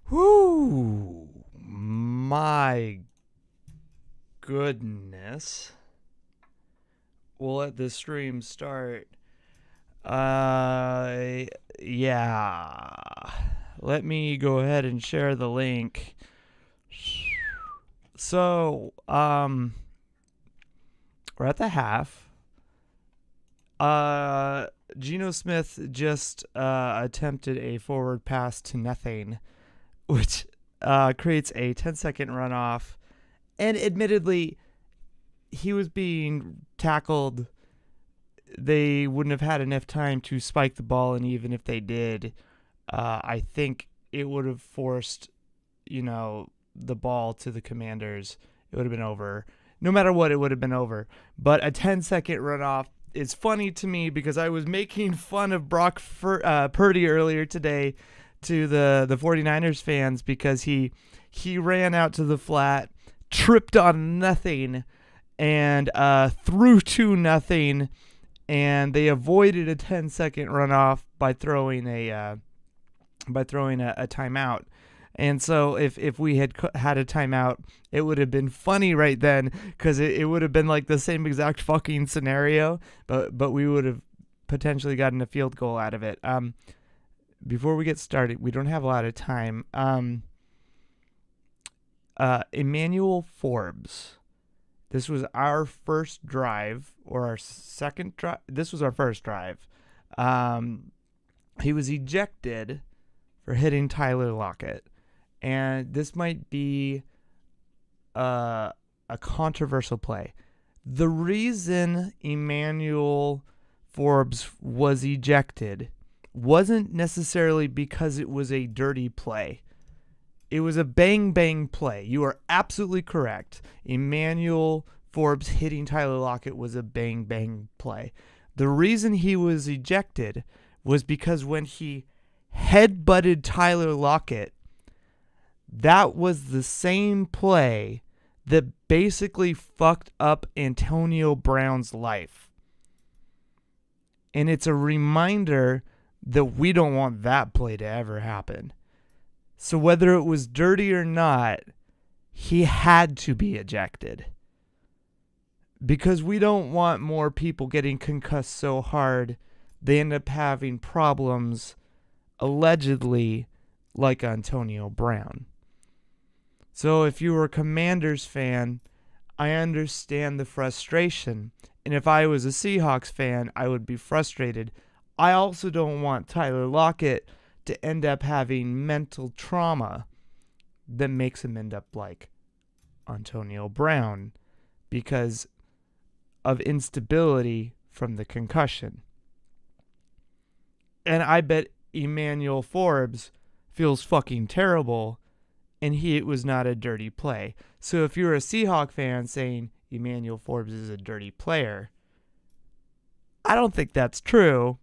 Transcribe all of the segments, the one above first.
Whoo! My goodness. We'll let the stream start. Yeah. Let me go ahead and share the link. So, we're at the half. Geno Smith just attempted a forward pass to nothing, which creates a 10-second runoff. And admittedly, he was being tackled. They wouldn't have had enough time to spike the ball, and even if they did, I think it would have forced, the ball to the Commanders. It would have been over. No matter what, it would have been over. But a 10-second runoff is funny to me because I was making fun of Brock Purdy earlier today to the 49ers fans because he ran out to the flat, tripped on nothing, and threw to nothing, and they avoided a 10-second runoff by throwing a timeout. And so if we had had a timeout, it would have been funny right then because it would have been like the same exact fucking scenario, but we would have potentially gotten a field goal out of it. Before we get started, we don't have a lot of time. Emmanuel Forbes. This was our first drive, or our second drive. This was our first drive. He was ejected for hitting Tyler Lockett. And this might be a controversial play. The reason Emmanuel Forbes was ejected wasn't necessarily because it was a dirty play. It was a bang-bang play. You are absolutely correct. Emmanuel Forbes hitting Tyler Lockett was a bang-bang play. The reason he was ejected was because when he headbutted Tyler Lockett, that was the same play that basically fucked up Antonio Brown's life. And it's a reminder that we don't want that play to ever happen. So whether it was dirty or not, he had to be ejected. Because we don't want more people getting concussed so hard they end up having problems, allegedly, like Antonio Brown. So if you were a Commanders fan, I understand the frustration. And if I was a Seahawks fan, I would be frustrated. I also don't want Tyler Lockett to end up having mental trauma that makes him end up like Antonio Brown because of instability from the concussion. And I bet Emmanuel Forbes feels fucking terrible, and it was not a dirty play. So if you're a Seahawk fan saying Emmanuel Forbes is a dirty player, I don't think that's true.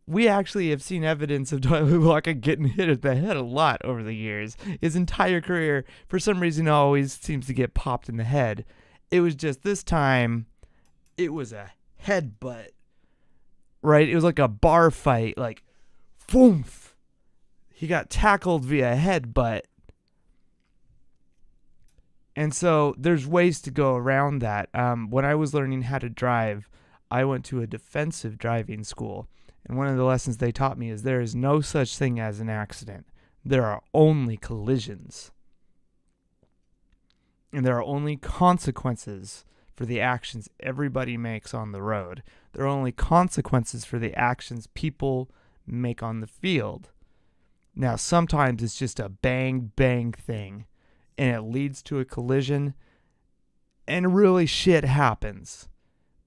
We actually have seen evidence of Tyler Lockett getting hit at the head a lot over the years. His entire career, for some reason, always seems to get popped in the head. It was just this time, it was a headbutt, right? It was like a bar fight, like, boomf. He got tackled via headbutt. And so there's ways to go around that. When I was learning how to drive, I went to a defensive driving school. And one of the lessons they taught me is there is no such thing as an accident. There are only collisions. And there are only consequences for the actions everybody makes on the road. There are only consequences for the actions people make on the field. Now, sometimes it's just a bang, bang thing, and it leads to a collision, and really shit happens.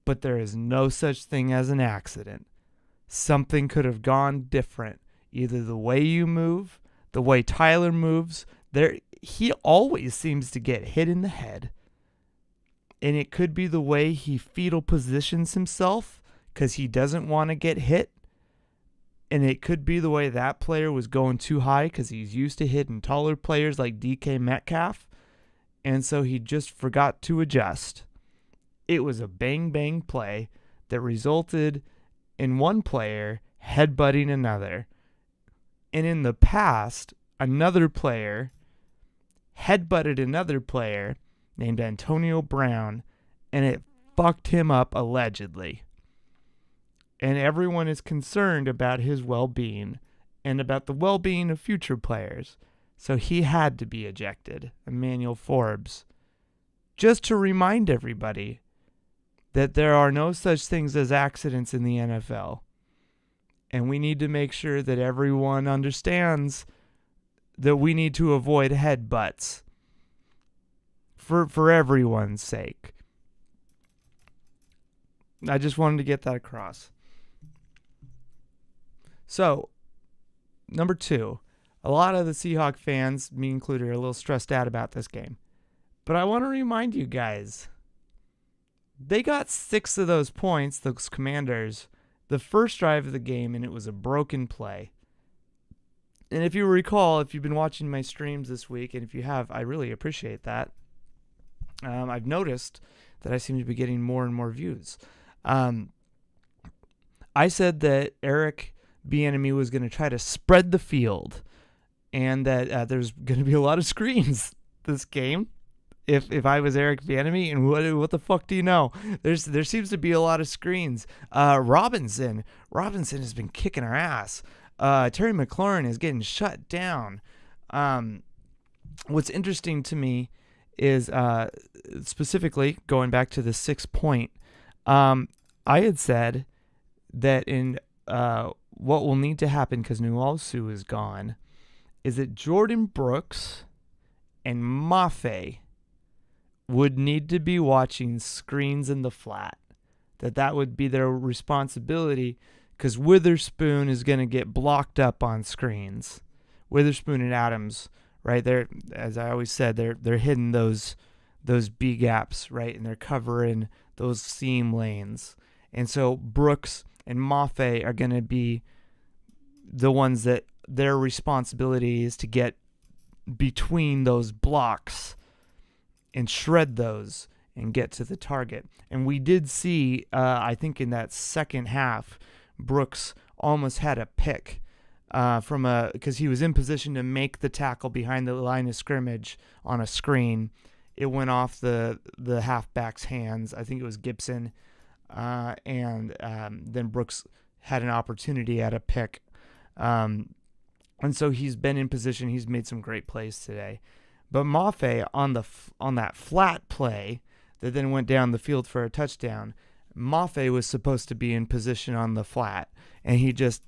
But there is no such thing as an accident. Something could have gone different. Either the way you move, the way Tyler moves, he always seems to get hit in the head. And it could be the way he fetal positions himself because he doesn't want to get hit. And it could be the way that player was going too high because he's used to hitting taller players like DK Metcalf. And so he just forgot to adjust. It was a bang-bang play that resulted in one player headbutting another. And in the past, another player, headbutted another player named Antonio Brown, and it fucked him up allegedly. And everyone is concerned about his well-being and about the well-being of future players. So he had to be ejected, Emmanuel Forbes. Just to remind everybody that there are no such things as accidents in the NFL. And we need to make sure that everyone understands that we need to avoid headbutts for everyone's sake. I just wanted to get that across. So, number 2, a lot of the Seahawks fans, me included, are a little stressed out about this game. But I want to remind you guys, they got 6 of those points, those Commanders, the first drive of the game, and it was a broken play. And if you recall, if you've been watching my streams this week, and if you have, I really appreciate that. I've noticed that I seem to be getting more and more views. I said that Eric Bieniemy was going to try to spread the field, and that there's going to be a lot of screens this game. If I was Eric Bieniemy, and what the fuck do you know? There seems to be a lot of screens. Robinson has been kicking our ass. Terry McLaurin is getting shut down. What's interesting to me is specifically going back to the 6 point. I had said that in what will need to happen, because Nualsu is gone, is that Jordan Brooks and Mafe would need to be watching screens in the flat. That would be their responsibility, because Witherspoon is going to get blocked up on screens. Witherspoon and Adams, right? They're, as I always said, they're hitting those B gaps, right? And they're covering those seam lanes. And so Brooks and Mafe are going to be the ones that their responsibility is to get between those blocks and shred those and get to the target. And we did see, I think in that second half, Brooks almost had a pick because he was in position to make the tackle behind the line of scrimmage on a screen. It went off the halfback's hands. I think it was Gibson. And then Brooks had an opportunity at a pick. And so he's been in position. He's made some great plays today. But Mafe on that flat play that then went down the field for a touchdown, Mafe was supposed to be in position on the flat, and he just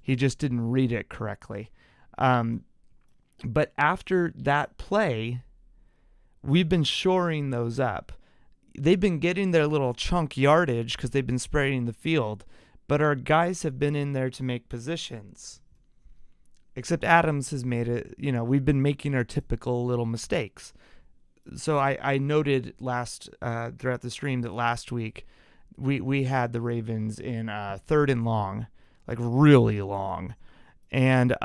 didn't read it correctly. But after that play, we've been shoring those up. They've been getting their little chunk yardage because they've been spreading the field, but our guys have been in there to make positions. Except Adams has made it, we've been making our typical little mistakes. So I noted throughout the stream that last week we had the Ravens in 3rd and long, like really long. And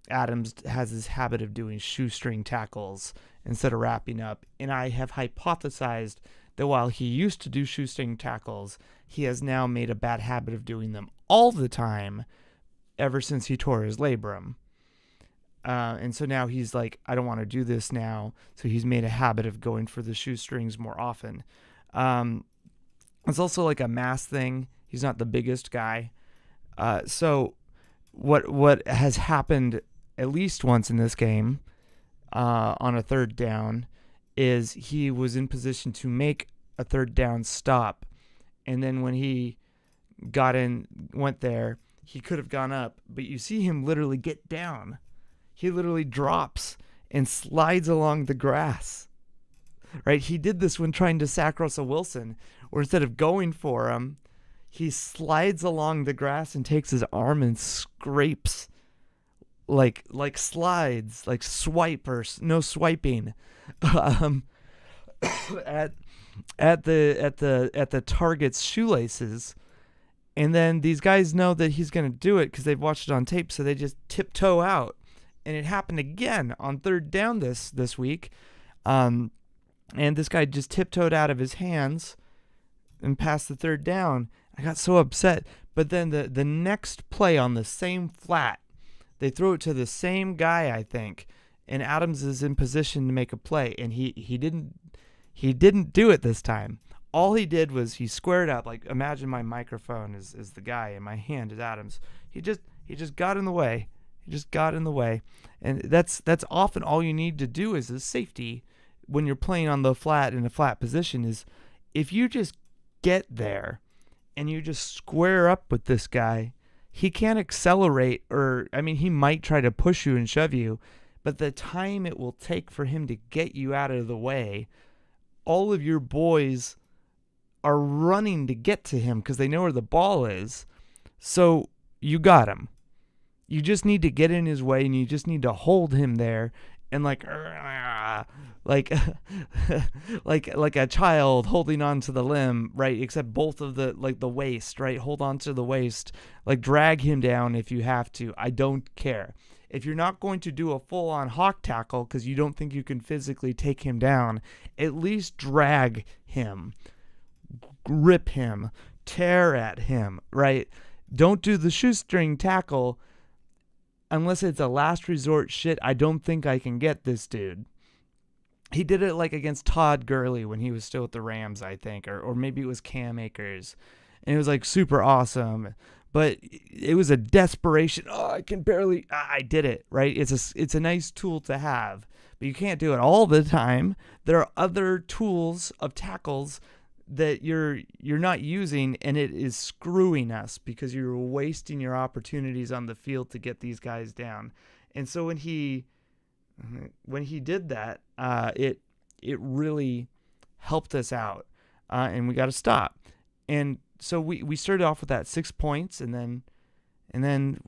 Adams has this habit of doing shoestring tackles instead of wrapping up. And I have hypothesized that while he used to do shoestring tackles, he has now made a bad habit of doing them all the time ever since he tore his labrum. And so now he's like, I don't want to do this now. So he's made a habit of going for the shoestrings more often. It's also like a mass thing. He's not the biggest guy. So what has happened at least once in this game on a 3rd down is he was in position to make a 3rd down stop. And then when he went there, he could have gone up, but you see him literally get down. He literally drops and slides along the grass, right? He did this when trying to sack Russell Wilson, where instead of going for him, he slides along the grass and takes his arm and scrapes, like slides, like swipe or no swiping, at the target's shoelaces. And then these guys know that he's going to do it because they've watched it on tape, so they just tiptoe out. And it happened again on 3rd down this week. And this guy just tiptoed out of his hands and passed the 3rd down. I got so upset. But then the next play on the same flat, They throw it to the same guy, I think, and Adams is in position to make a play, and he didn't do it this time. All he did was he squared up. Like, imagine my microphone is the guy and my hand is Adams. He just got in the way. He just got in the way. And that's often all you need to do as a safety when you're playing on the flat in a flat position, is if you just get there and you just square up with this guy, he can't accelerate, or, I mean, he might try to push you and shove you, but the time it will take for him to get you out of the way, all of your boys are running to get to him because they know where the ball is. So you got him. You just need to get in his way, and you just need to hold him there and like a child holding on to the limb, right? Except both of the waist, right? Hold on to the waist, like drag him down if you have to. I don't care. If you're not going to do a full-on hawk tackle because you don't think you can physically take him down, at least drag him, rip him, tear at him, right? Don't do the shoestring tackle unless it's a last resort shit. I don't think I can get this dude. He did it like against Todd Gurley when he was still with the Rams, I think, or maybe it was Cam Akers, and it was like super awesome. But it was a desperation. Oh, I can barely. I did it, right? It's a nice tool to have, but you can't do it all the time. There are other tools of tackles that you're not using, and it is screwing us because you're wasting your opportunities on the field to get these guys down. And so when he did that, it really helped us out, and we got to stop. And so we started off with that 6 points, and then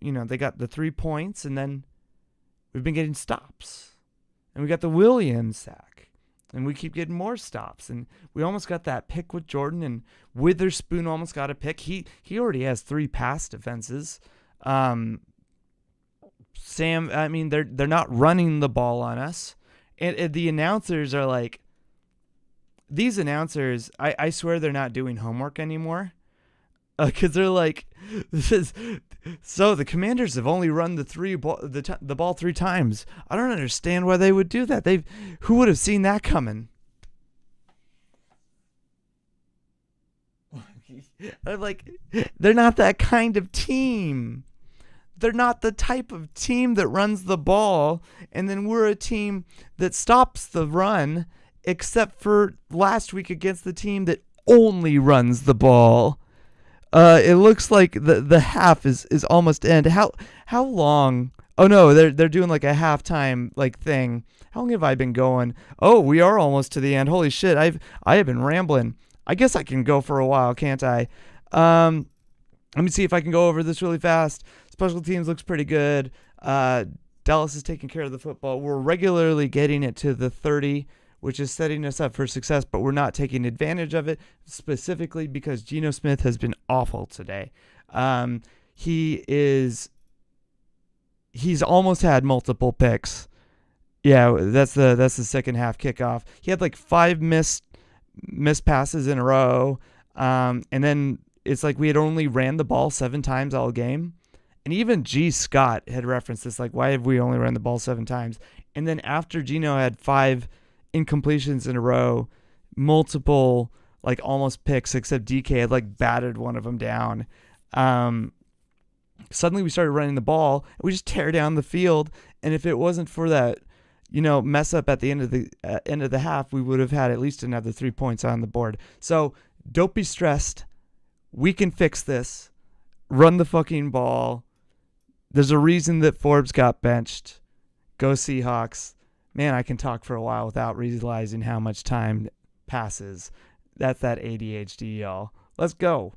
they got the 3 points, and then we've been getting stops, and we got the Williams sack, and we keep getting more stops, and we almost got that pick with Jordan, and Witherspoon almost got a pick. He already has 3 pass defenses. Sam, I mean, they're not running the ball on us, and the announcers are like. These announcers, I swear they're not doing homework anymore, because they're like, so the Commanders have only run the ball 3 times. I don't understand why they would do that. Who would have seen that coming? They're not that kind of team. They're not the type of team that runs the ball, and then we're a team that stops the run. Except for last week against the team that only runs the ball. It looks like the half is almost end. How long? Oh no, they're doing like a halftime like thing. How long have I been going? Oh, we are almost to the end. Holy shit, I have been rambling. I guess I can go for a while, can't I? Let me see if I can go over this really fast. Special teams looks pretty good. Dallas is taking care of the football. We're regularly getting it to the 30. Which is setting us up for success, but we're not taking advantage of it, specifically because Geno Smith has been awful today. He's almost had multiple picks. Yeah, that's the second half kickoff. He had like 5 missed passes in a row, and then it's like we had only ran the ball 7 times all game. And even G. Scott had referenced this, like, why have we only run the ball 7 times? And then after Geno had 5 incompletions in a row, multiple like almost picks, except DK had like batted one of them down. Suddenly we started running the ball, and we just tear down the field. And if it wasn't for that, mess up at the end of the half, we would have had at least another 3 points on the board. So don't be stressed. We can fix this. Run the fucking ball. There's a reason that Forbes got benched. Go Seahawks. Man, I can talk for a while without realizing how much time passes. That's that ADHD, y'all. Let's go.